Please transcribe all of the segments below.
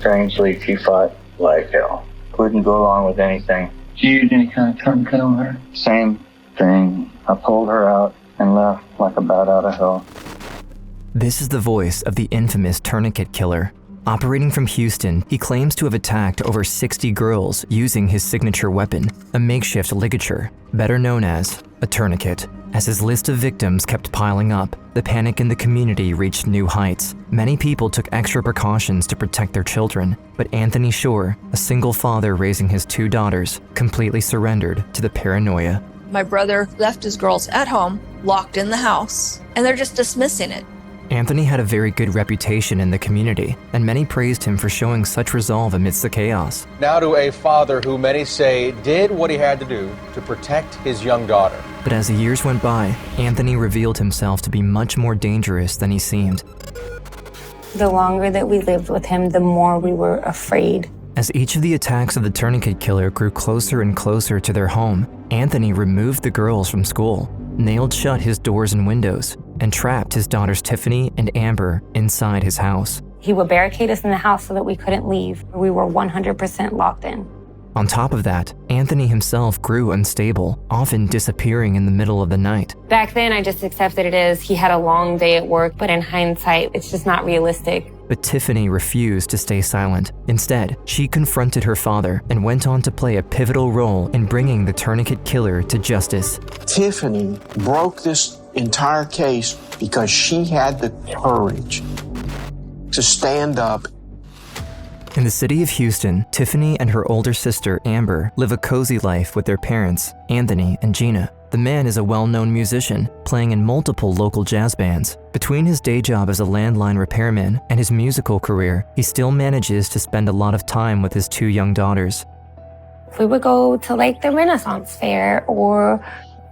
Strangely, she fought like hell. Couldn't go along with anything. Did you use any kind of tourniquet on her? Same thing. I pulled her out and left like a bat out of hell. This is the voice of the infamous Tourniquet Killer. Operating from Houston, he claims to have attacked over 60 girls using his signature weapon, a makeshift ligature, better known as a tourniquet. As his list of victims kept piling up, the panic in the community reached new heights. Many people took extra precautions to protect their children, but Tiffany Shore, a single father raising his 2 daughters, completely surrendered to the paranoia. My brother left his girls at home, locked in the house, and they're just dismissing it. Anthony had a very good reputation in the community, and many praised him for showing such resolve amidst the chaos. Now to a father who many say did what he had to do to protect his young daughter. But as the years went by, Anthony revealed himself to be much more dangerous than he seemed. The longer that we lived with him, the more we were afraid. As each of the attacks of the Tourniquet Killer grew closer and closer to their home, Anthony removed the girls from school, nailed shut his doors and windows, and trapped his daughters Tiffany and Amber inside his house. He would barricade us in the house so that we couldn't leave. We were 100% locked in. On top of that, Anthony himself grew unstable, often disappearing in the middle of the night. Back then, I just accepted it as he had a long day at work, but in hindsight, it's just not realistic. But Tiffany refused to stay silent. Instead, she confronted her father and went on to play a pivotal role in bringing the Tourniquet Killer to justice. Tiffany broke this entire case because she had the courage to stand up. In the city of Houston, Tiffany and her older sister, Amber, live a cozy life with their parents, Anthony and Gina. The man is a well-known musician, playing in multiple local jazz bands. Between his day job as a landline repairman and his musical career, he still manages to spend a lot of time with his 2 young daughters. We would go to like the Renaissance Fair or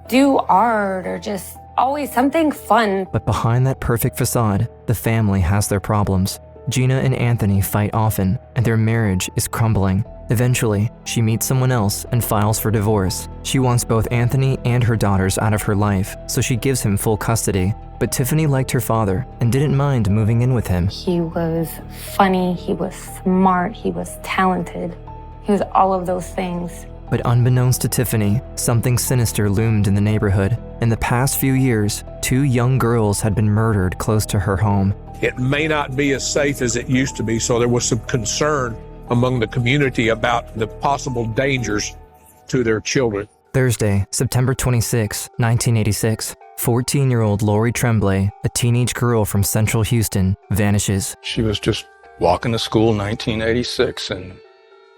do art or just always something fun. But behind that perfect facade, the family has their problems. Gina and Anthony fight often, and their marriage is crumbling. Eventually, she meets someone else and files for divorce. She wants both Anthony and her daughters out of her life, so she gives him full custody. But Tiffany liked her father and didn't mind moving in with him. He was funny, he was smart, he was talented. He was all of those things. But unbeknownst to Tiffany, something sinister loomed in the neighborhood. In the past few years, 2 young girls had been murdered close to her home. It may not be as safe as it used to be, so there was some concern among the community about the possible dangers to their children. Thursday, September 26, 1986, 14-year-old Laurie Tremblay, a teenage girl from central Houston, vanishes. She was just walking to school in 1986 and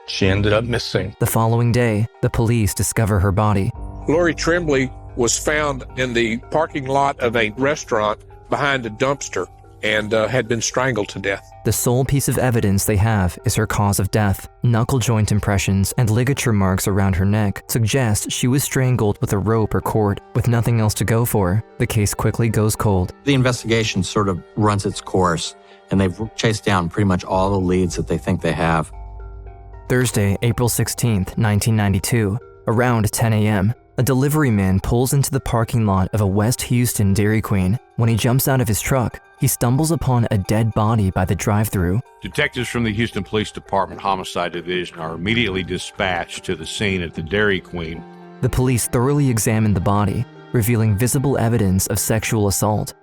she ended up missing. The following day, the police discover her body. Laurie Tremblay was found in the parking lot of a restaurant behind a dumpster and had been strangled to death. The sole piece of evidence they have is her cause of death. Knuckle joint impressions and ligature marks around her neck suggest she was strangled with a rope or cord. With nothing else to go for, the case quickly goes cold. The investigation sort of runs its course, and they've chased down pretty much all the leads that they think they have. Thursday, April 16th, 1992, around 10 a.m., a delivery man pulls into the parking lot of a West Houston Dairy Queen. When he jumps out of his truck, he stumbles upon a dead body by the drive-thru. Detectives from the Houston Police Department Homicide Division are immediately dispatched to the scene at the Dairy Queen. The police thoroughly examine the body, revealing visible evidence of sexual assault.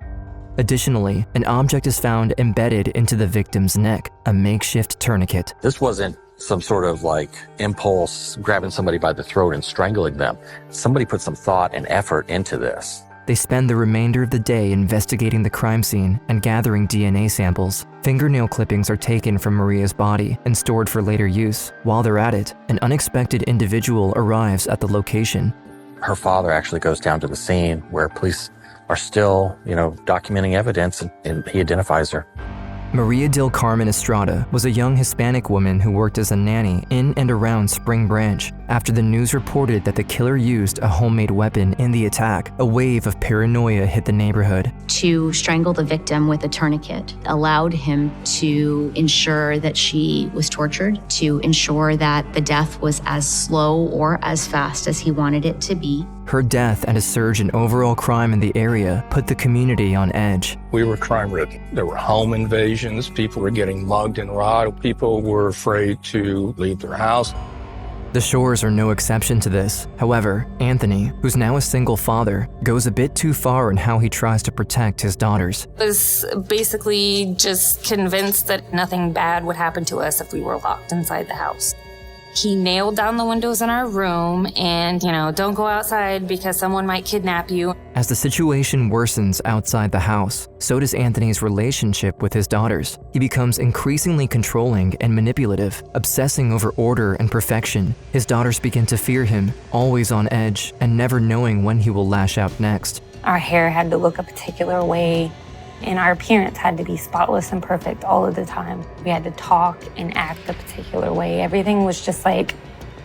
Additionally, an object is found embedded into the victim's neck, a makeshift tourniquet. This wasn't some sort of like impulse grabbing somebody by the throat and strangling them. Somebody put some thought and effort into this. They spend the remainder of the day investigating the crime scene and gathering DNA samples. Fingernail clippings are taken from Maria's body and stored for later use. While they're at it, an unexpected individual arrives at the location. Her father actually goes down to the scene where police are still, documenting evidence, and he identifies her. Maria del Carmen Estrada was a young Hispanic woman who worked as a nanny in and around Spring Branch. After the news reported that the killer used a homemade weapon in the attack, a wave of paranoia hit the neighborhood. To strangle the victim with a tourniquet allowed him to ensure that she was tortured, to ensure that the death was as slow or as fast as he wanted it to be. Her death and a surge in overall crime in the area put the community on edge. We were crime-ridden. There were home invasions. People were getting mugged and robbed. People were afraid to leave their house. The Shores are no exception to this. However, Anthony, who's now a single father, goes a bit too far in how he tries to protect his daughters. I was basically just convinced that nothing bad would happen to us if we were locked inside the house. He nailed down the windows in our room and, don't go outside because someone might kidnap you. As the situation worsens outside the house, so does Anthony's relationship with his daughters. He becomes increasingly controlling and manipulative, obsessing over order and perfection. His daughters begin to fear him, always on edge and never knowing when he will lash out next. Our hair had to look a particular way, and our appearance had to be spotless and perfect all of the time. We had to talk and act a particular way. Everything was just like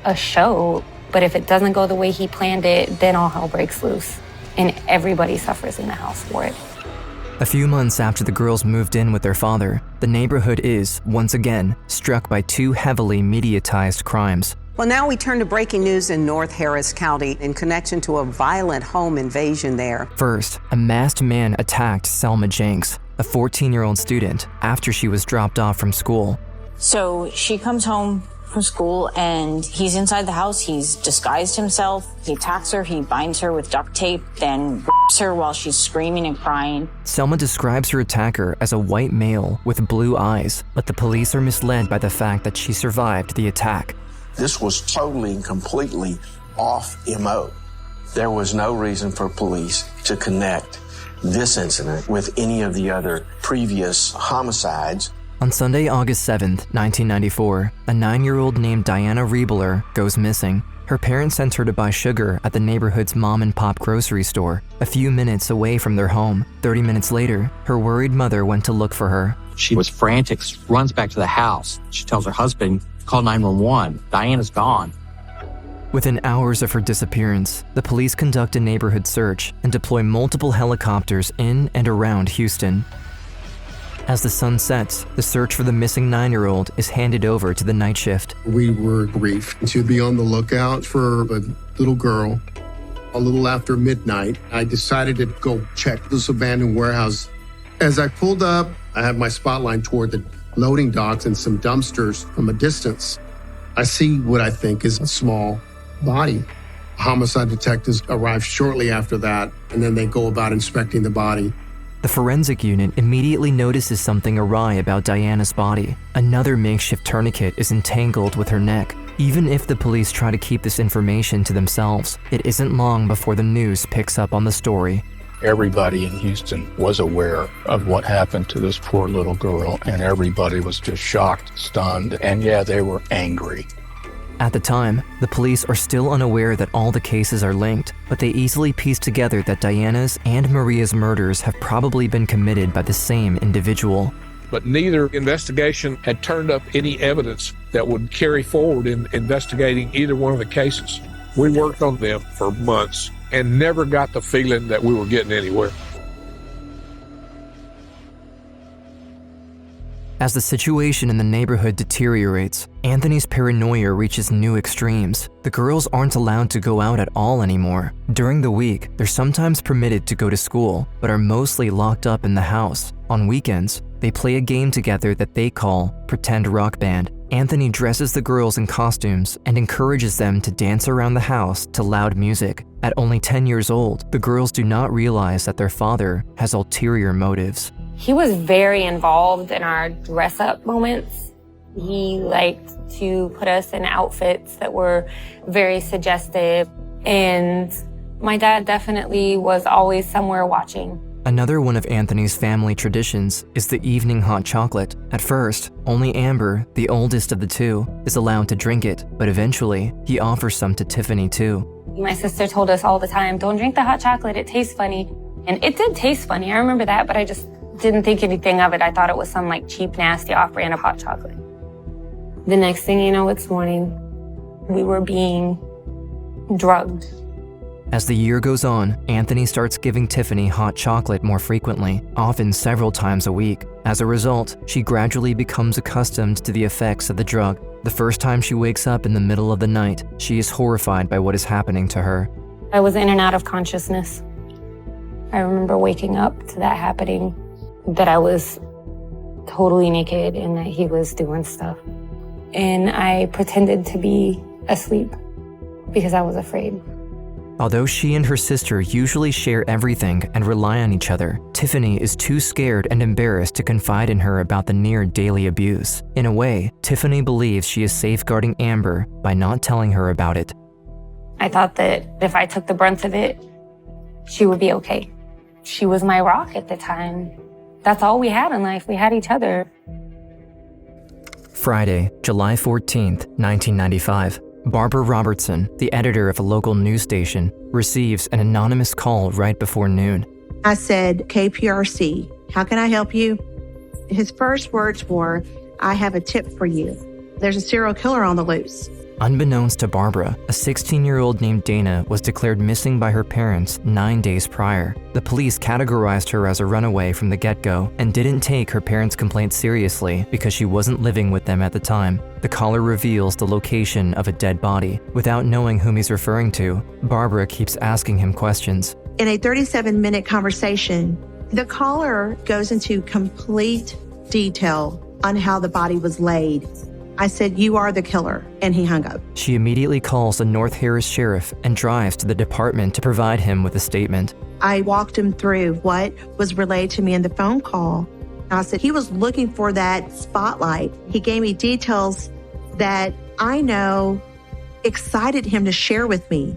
a show. But if it doesn't go the way he planned it, then all hell breaks loose. And everybody suffers in the house for it. A few months after the girls moved in with their father, the neighborhood is, once again, struck by two heavily mediatized crimes. Well, now we turn to breaking news in North Harris County in connection to a violent home invasion there. First, a masked man attacked Selma Jenks, a 14-year-old student, after she was dropped off from school. So she comes home from school and he's inside the house. He's disguised himself. He attacks her. He binds her with duct tape, then rips her while she's screaming and crying. Selma describes her attacker as a white male with blue eyes, but the police are misled by the fact that she survived the attack. This was totally and completely off MO. There was no reason for police to connect this incident with any of the other previous homicides. On Sunday, August 7th, 1994, a 9-year-old named Diana Riebler goes missing. Her parents sent her to buy sugar at the neighborhood's mom-and-pop grocery store, a few minutes away from their home. 30 minutes later, her worried mother went to look for her. She was frantic, runs back to the house. She tells her husband, call 911. Diana's gone. Within hours of her disappearance, the police conduct a neighborhood search and deploy multiple helicopters in and around Houston. As the sun sets, the search for the missing 9-year-old is handed over to the night shift. We were briefed to be on the lookout for a little girl. A little after midnight, I decided to go check this abandoned warehouse. As I pulled up, I had my spotlight toward the loading docks and some dumpsters from a distance. I see what I think is a small body. Homicide detectives arrive shortly after that, and then they go about inspecting the body. The forensic unit immediately notices something awry about Diana's body. Another makeshift tourniquet is entangled with her neck. Even if the police try to keep this information to themselves, it isn't long before the news picks up on the story. Everybody in Houston was aware of what happened to this poor little girl, and everybody was just shocked, stunned, and yeah, they were angry. At the time, the police are still unaware that all the cases are linked, but they easily piece together that Diana's and Maria's murders have probably been committed by the same individual. But neither investigation had turned up any evidence that would carry forward in investigating either one of the cases. We worked on them for months and never got the feeling that we were getting anywhere. As the situation in the neighborhood deteriorates, Anthony's paranoia reaches new extremes. The girls aren't allowed to go out at all anymore. During the week, they're sometimes permitted to go to school, but are mostly locked up in the house. On weekends, they play a game together that they call Pretend Rock Band. Anthony dresses the girls in costumes and encourages them to dance around the house to loud music. At only 10 years old, the girls do not realize that their father has ulterior motives. He was very involved in our dress-up moments. He liked to put us in outfits that were very suggestive, and my dad definitely was always somewhere watching. Another one of Anthony's family traditions is the evening hot chocolate. At first, only Amber, the oldest of the two, is allowed to drink it, but eventually, he offers some to Tiffany too. My sister told us all the time, don't drink the hot chocolate, it tastes funny. And it did taste funny, I remember that, but I just didn't think anything of it. I thought it was some cheap, nasty off-brand of hot chocolate. The next thing you know, it's morning. We were being drugged. As the year goes on, Anthony starts giving Tiffany hot chocolate more frequently, often several times a week. As a result, she gradually becomes accustomed to the effects of the drug. The first time she wakes up in the middle of the night, she is horrified by what is happening to her. I was in and out of consciousness. I remember waking up to that happening, that I was totally naked and that he was doing stuff. And I pretended to be asleep because I was afraid. Although she and her sister usually share everything and rely on each other, Tiffany is too scared and embarrassed to confide in her about the near daily abuse. In a way, Tiffany believes she is safeguarding Amber by not telling her about it. I thought that if I took the brunt of it, she would be okay. She was my rock at the time. That's all we had in life. We had each other. Friday, July 14th, 1995. Barbara Robertson, the editor of a local news station, receives an anonymous call right before noon. I said, KPRC, how can I help you? His first words were, I have a tip for you. There's a serial killer on the loose. Unbeknownst to Barbara, a 16-year-old named Dana was declared missing by her parents 9 days prior. The police categorized her as a runaway from the get-go and didn't take her parents' complaint seriously because she wasn't living with them at the time. The caller reveals the location of a dead body. Without knowing whom he's referring to, Barbara keeps asking him questions. In a 37-minute conversation, the caller goes into complete detail on how the body was laid. I said, you are the killer, and he hung up. She immediately calls the North Harris sheriff and drives to the department to provide him with a statement. I walked him through what was relayed to me in the phone call. I said, he was looking for that spotlight. He gave me details that I know excited him to share with me.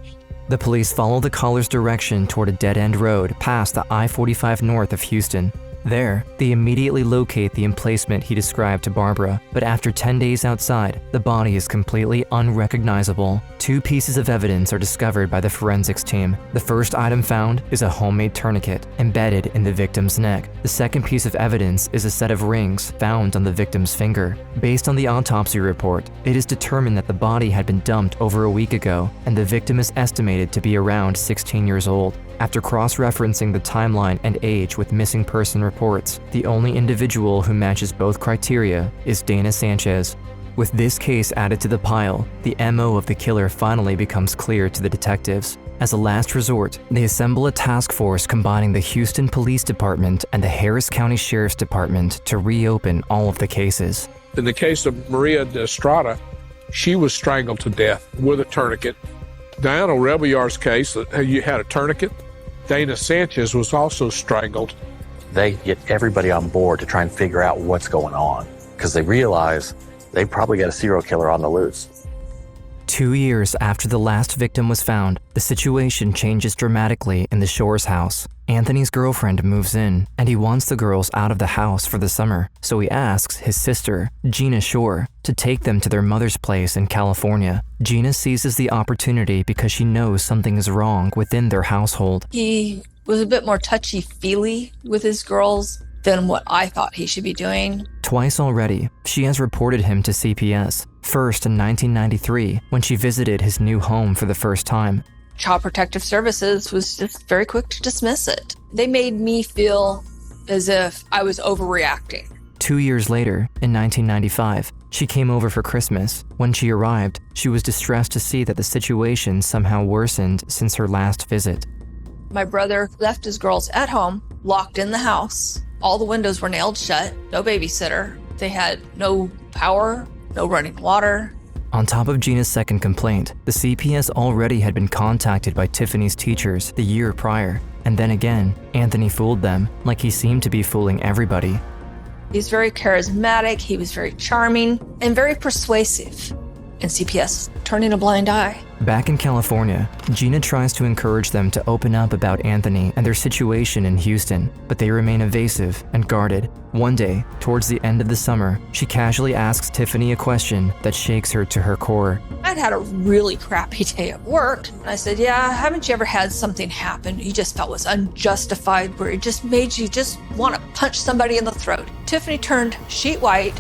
The police follow the caller's direction toward a dead-end road past the I-45 north of Houston. There, they immediately locate the emplacement he described to Barbara, but after 10 days outside, the body is completely unrecognizable. 2 pieces of evidence are discovered by the forensics team. The first item found is a homemade tourniquet embedded in the victim's neck. The second piece of evidence is a set of rings found on the victim's finger. Based on the autopsy report, it is determined that the body had been dumped over a week ago, and the victim is estimated to be around 16 years old. After cross-referencing the timeline and age with missing person reports, the only individual who matches both criteria is Dana Sanchez. With this case added to the pile, the MO of the killer finally becomes clear to the detectives. As a last resort, they assemble a task force combining the Houston Police Department and the Harris County Sheriff's Department to reopen all of the cases. In the case of Maria de Estrada, she was strangled to death with a tourniquet. Diana Rebellar's case, you had a tourniquet. Dana Sanchez was also strangled. They get everybody on board to try and figure out what's going on because they realize they probably got a serial killer on the loose. 2 years after the last victim was found, the situation changes dramatically in the Shore's house. Anthony's girlfriend moves in, and he wants the girls out of the house for the summer, so he asks his sister, Gina Shore, to take them to their mother's place in California. Gina seizes the opportunity because she knows something is wrong within their household. He was a bit more touchy-feely with his girls than what I thought he should be doing. Twice already, she has reported him to CPS. First in 1993, when she visited his new home for the first time. Child Protective Services was just very quick to dismiss it. They made me feel as if I was overreacting. 2 years later, in 1995, she came over for Christmas. When she arrived, she was distressed to see that the situation somehow worsened since her last visit. My brother left his girls at home, locked in the house. All the windows were nailed shut, no babysitter. They had no power, no running water. On top of Gina's second complaint, the CPS already had been contacted by Tiffany's teachers the year prior. And then again, Anthony fooled them, like he seemed to be fooling everybody. He's very charismatic, he was very charming, and very persuasive. And CPS turning a blind eye. Back in California, Gina tries to encourage them to open up about Anthony and their situation in Houston, but they remain evasive and guarded. One day, towards the end of the summer, she casually asks Tiffany a question that shakes her to her core. I'd had a really crappy day at work. And I said, yeah, haven't you ever had something happen you just felt was unjustified, where it just made you just want to punch somebody in the throat? Tiffany turned sheet white,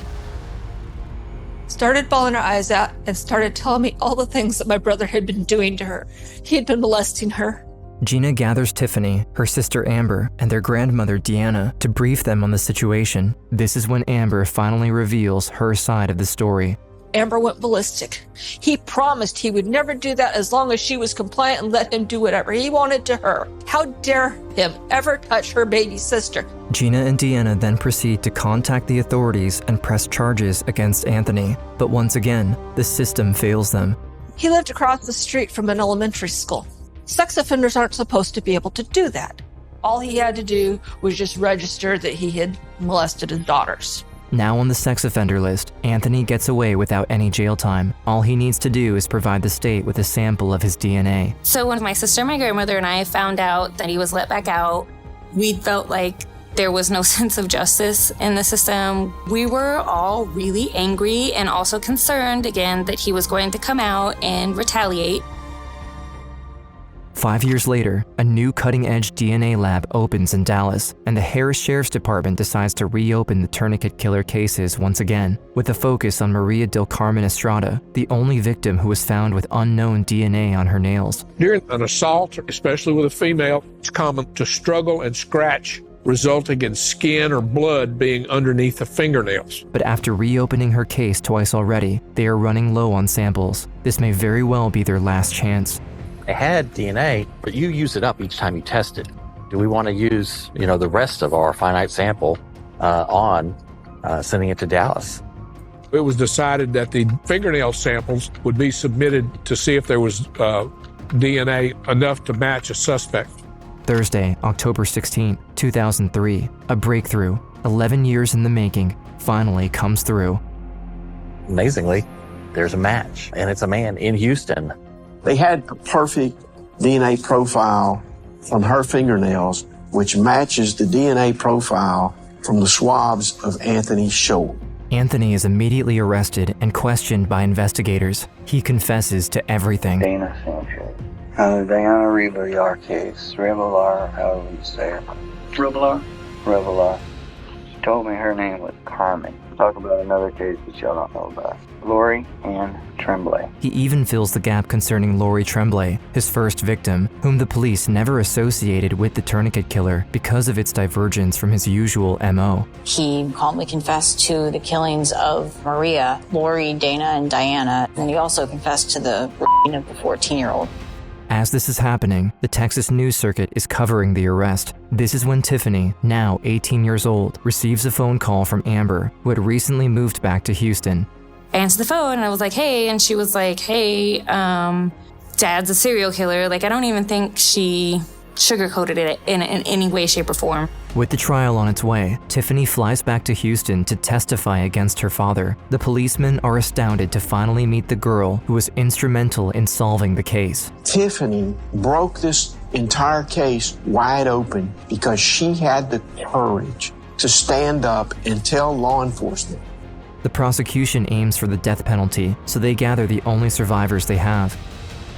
started bawling her eyes out, and started telling me all the things that my brother had been doing to her. He had been molesting her. Gina gathers Tiffany, her sister Amber, and their grandmother Deanna to brief them on the situation. This is when Amber finally reveals her side of the story. Amber went ballistic. He promised he would never do that as long as she was compliant and let him do whatever he wanted to her. How dare him ever touch her baby sister? Gina and Deanna then proceed to contact the authorities and press charges against Anthony. But once again, the system fails them. He lived across the street from an elementary school. Sex offenders aren't supposed to be able to do that. All he had to do was just register that he had molested his daughters. Now on the sex offender list, Anthony gets away without any jail time. All he needs to do is provide the state with a sample of his DNA. So when my sister, my grandmother, and I found out that he was let back out, we felt like there was no sense of justice in the system. We were all really angry and also concerned, again, that he was going to come out and retaliate. 5 years later, a new cutting-edge DNA lab opens in Dallas, and the Harris Sheriff's Department decides to reopen the Tourniquet Killer cases once again, with a focus on Maria del Carmen Estrada, the only victim who was found with unknown DNA on her nails. During an assault, especially with a female, it's common to struggle and scratch, resulting in skin or blood being underneath the fingernails. But after reopening her case twice already, they are running low on samples. This may very well be their last chance. It had DNA, but you use it up each time you test it. Do we want to use, the rest of our finite sample on sending it to Dallas? It was decided that the fingernail samples would be submitted to see if there was DNA enough to match a suspect. Thursday, October 16, 2003, a breakthrough, 11 years in the making, finally comes through. Amazingly, there's a match, and it's a man in Houston. They had the perfect DNA profile from her fingernails, which matches the DNA profile from the swabs of Tiffany Shore. Anthony is immediately arrested and questioned by investigators. He confesses to everything. Dana Sanchez. Diana Revelar case. Revelar, however you say it. Revelar? Revelar. She told me her name was Carmen. Talk about another case that y'all don't know about. Laurie Tremblay. He even fills the gap concerning Laurie Tremblay, his first victim, whom the police never associated with the Tourniquet Killer because of its divergence from his usual MO. He calmly confessed to the killings of Maria, Laurie, Dana, and Diana, and he also confessed to the of the 14-year-old. As this is happening, the Texas news circuit is covering the arrest. This is when Tiffany, now 18 years old, receives a phone call from Amber, who had recently moved back to Houston. I answered the phone and I was like, hey, and she was like, hey, Dad's a serial killer. Like, I don't even think she sugarcoated it in any way, shape, or form. With the trial on its way, Tiffany flies back to Houston to testify against her father. The policemen are astounded to finally meet the girl who was instrumental in solving the case. Tiffany broke this entire case wide open because she had the courage to stand up and tell law enforcement. The prosecution aims for the death penalty, so they gather the only survivors they have: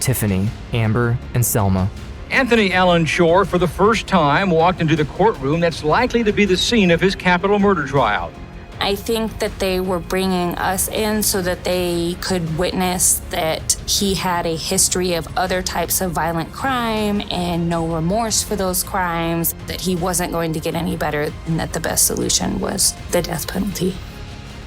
Tiffany, Amber, and Selma. Anthony Allen Shore, for the first time, walked into the courtroom that's likely to be the scene of his capital murder trial. I think that they were bringing us in so that they could witness that he had a history of other types of violent crime and no remorse for those crimes, that he wasn't going to get any better, and that the best solution was the death penalty.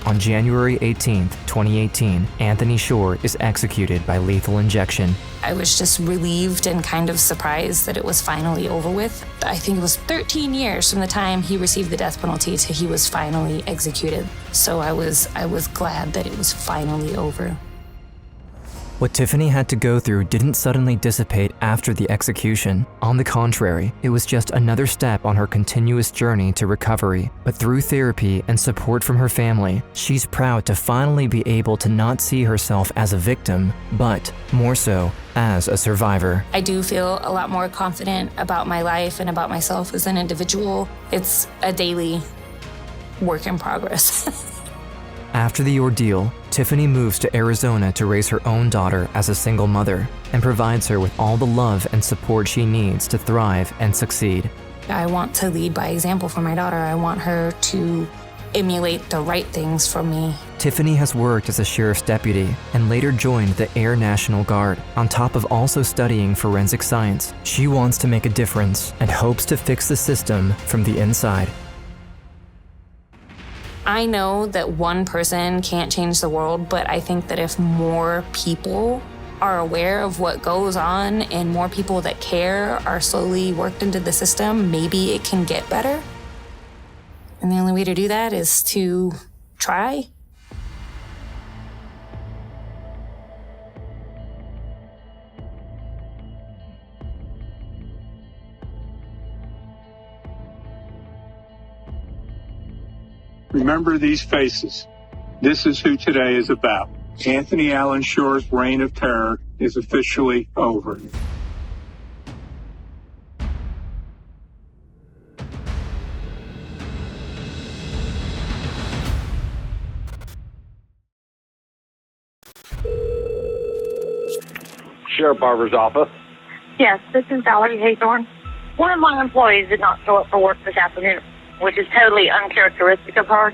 On January 18, 2018, Anthony Shore is executed by lethal injection. I was just relieved and kind of surprised that it was finally over with. I think it was 13 years from the time he received the death penalty to he was finally executed. So I was glad that it was finally over. What Tiffany had to go through didn't suddenly dissipate after the execution. On the contrary, it was just another step on her continuous journey to recovery. But through therapy and support from her family, she's proud to finally be able to not see herself as a victim, but more so as a survivor. I do feel a lot more confident about my life and about myself as an individual. It's a daily work in progress. After the ordeal, Tiffany moves to Arizona to raise her own daughter as a single mother and provides her with all the love and support she needs to thrive and succeed. I want to lead by example for my daughter. I want her to emulate the right things from me. Tiffany has worked as a sheriff's deputy and later joined the Air National Guard. On top of also studying forensic science, she wants to make a difference and hopes to fix the system from the inside. I know that one person can't change the world, but I think that if more people are aware of what goes on and more people that care are slowly worked into the system, maybe it can get better. And the only way to do that is to try. Remember these faces. This is who today is about. Anthony Allen Shore's reign of terror is officially over. Sheriff Barber's office. Yes, this is Valerie Haythorne. One of my employees did not show up for work this afternoon, which is totally uncharacteristic of her.